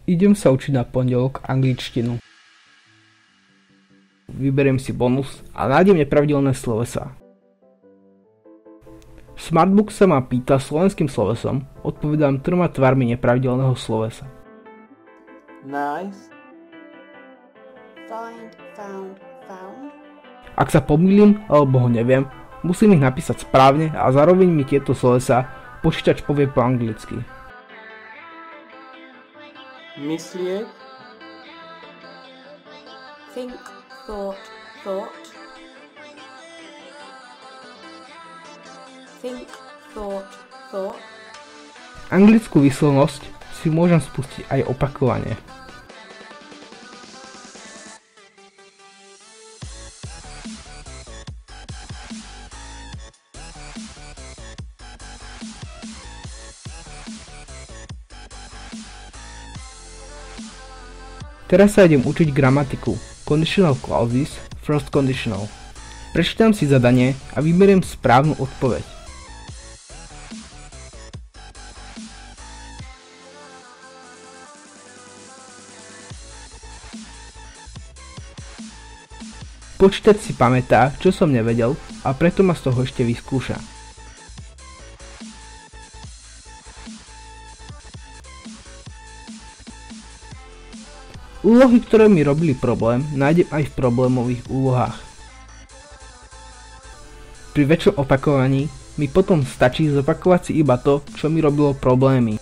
Idem sa učiť na pondelok angličtinu. Vyberiem si bonus a nájdem nepravidelné slovesá. Smartbook sa ma pýta slovenským slovesom, odpovedám 3 tvarmi nepravidelného slovesa. Nice. Find, found, found. Ak sa pomýlim alebo ho neviem, musím ich napísať správne a zároveň mi tieto slovesá počítač povie po anglicky. Myslieť. Think, thought, thought. Think, thought, thought. Anglickú výslovnosť si môžem spustiť aj opakovane. Teraz sa idem učiť gramatiku, conditional clauses, first conditional. Prečítam si zadanie a vyberiem správnu odpoveď. Počítač si pamätá, čo som nevedel a preto ma z toho ešte vyskúša. Úlohy, ktoré mi robili problém, nájdem aj v problémových úlohách. Pri väčšom opakovaní mi potom stačí zopakovať si iba to, čo mi robilo problémy.